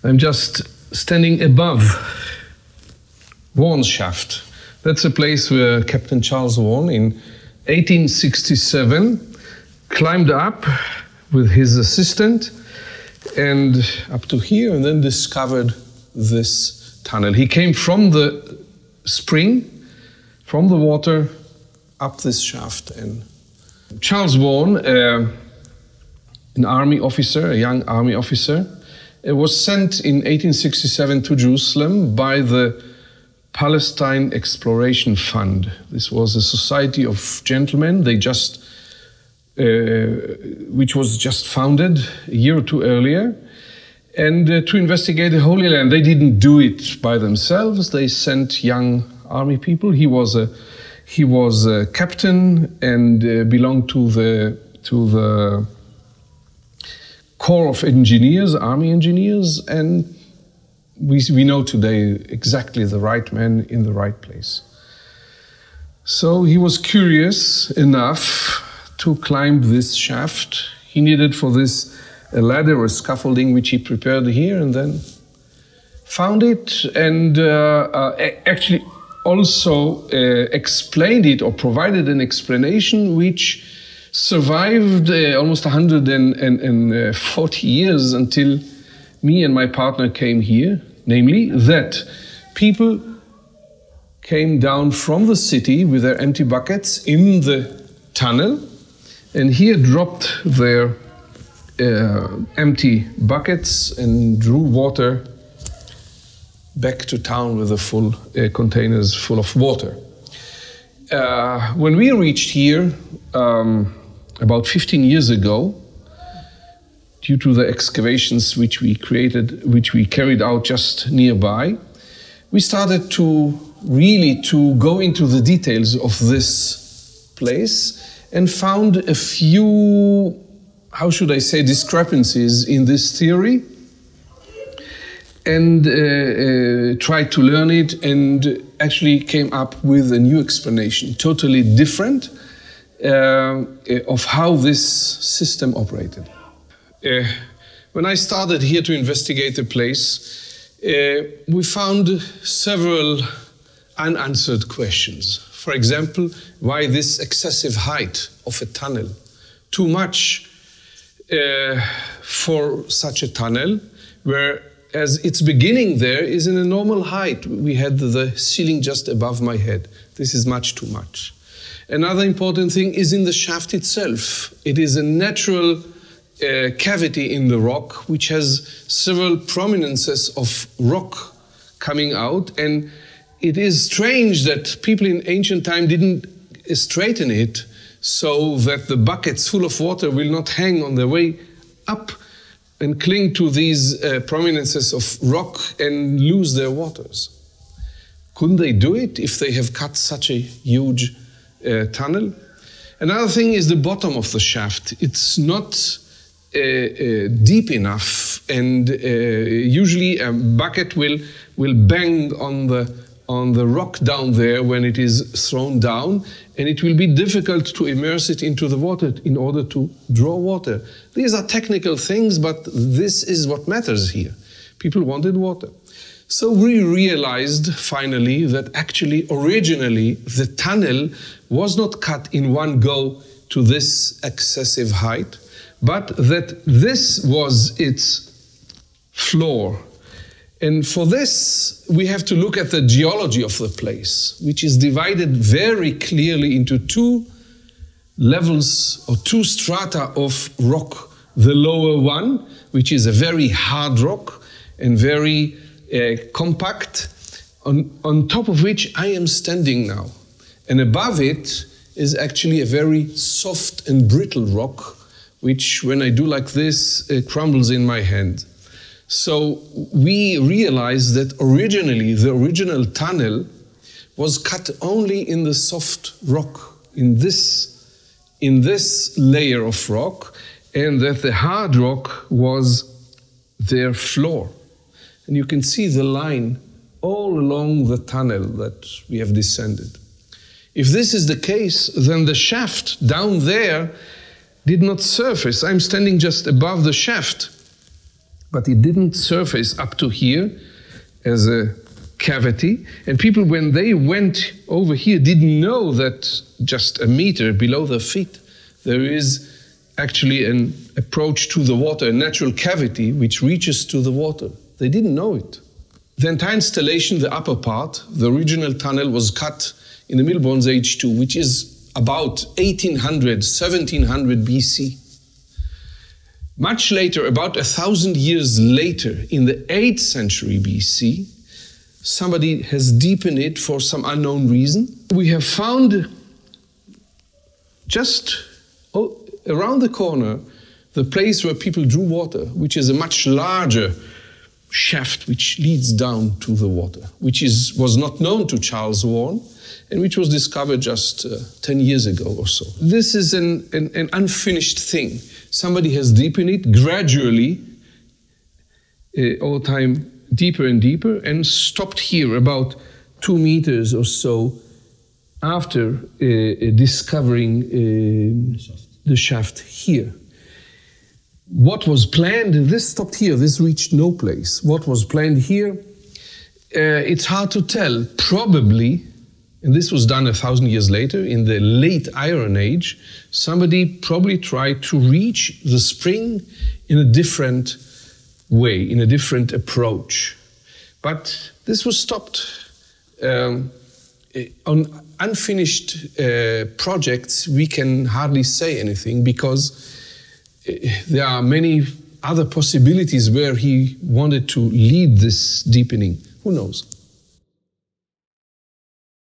I'm just standing above Wörn's shaft. That's a place where Captain Charles Wörn in 1867 climbed up with his assistant and up to here and then discovered this tunnel. He came from the spring, from the water, up this shaft. And Charles Wörn, an army officer, a young army officer, was sent in 1867 to Jerusalem by the Palestine Exploration Fund. This was a society of gentlemen. They just, which was just founded a year or two earlier, and to investigate the Holy Land. They didn't do it by themselves. They sent young army people. He was a captain and belonged to the Corps of Engineers, army engineers, and we know today exactly the right man in the right place. So he was curious enough to climb this shaft. He needed for this a ladder or scaffolding, which he prepared here, and then found it, and actually also explained it or provided an explanation which survived almost 140 years until me and my partner came here, namely that people came down from the city with their empty buckets in the tunnel and here dropped their empty buckets and drew water back to town with the full containers full of water. When we reached here, about 15 years ago, due to the excavations which we carried out just nearby, we started to really go into the details of this place and found a few, how should I say, discrepancies in this theory, and tried to learn it and actually came up with a new explanation, totally different, of how this system operated. When I started here to investigate the place, we found several unanswered questions. For example, why this excessive height of a tunnel? Too much for such a tunnel, whereas its beginning there is in a normal height. We had the ceiling just above my head. This is much too much. Another important thing is in the shaft itself. It is a natural cavity in the rock which has several prominences of rock coming out, and it is strange that people in ancient time didn't straighten it so that the buckets full of water will not hang on their way up and cling to these prominences of rock and lose their waters. Couldn't they do it if they have cut such a huge tunnel? Another thing is the bottom of the shaft. It's not deep enough, and usually a bucket will bang on the rock down there when it is thrown down, and it will be difficult to immerse it into the water in order to draw water. These are technical things, but this is what matters here. People wanted water. So we realized finally that actually originally the tunnel was not cut in one go to this excessive height, but that this was its floor. And for this, we have to look at the geology of the place, which is divided very clearly into two levels or two strata of rock. The lower one, which is a very hard rock and very compact, on top of which I am standing now. And above it is actually a very soft and brittle rock, which when I do like this, crumbles in my hand. So we realized that originally, the original tunnel was cut only in the soft rock, in this layer of rock, and that the hard rock was their floor. And you can see the line all along the tunnel that we have descended. If this is the case, then the shaft down there did not surface. I'm standing just above the shaft. but it didn't surface up to here as a cavity. And people, when they went over here, didn't know that just a meter below their feet, there is actually an approach to the water, a natural cavity which reaches to the water. They didn't know it. The entire installation, the upper part, the original tunnel was cut in the Middle Bronze Age too, which is about 1800, 1700 BC. Much later, about 1,000 years later, in the 8th century BC, somebody has deepened it for some unknown reason. We have found just around the corner the place where people drew water, which is a much larger shaft which leads down to the water, which was not known to Charles Wurn, and which was discovered just 10 years ago or so. This is an unfinished thing. Somebody has deepened it gradually, all the time deeper and deeper, and stopped here about 2 meters or so after discovering the shaft here. What was planned, this stopped here, this reached no place. What was planned here, it's hard to tell. Probably, and this was done 1,000 years later, in the late Iron Age, somebody probably tried to reach the spring in a different way, in a different approach. But this was stopped. On unfinished projects, we can hardly say anything because there are many other possibilities where he wanted to lead this deepening. Who knows?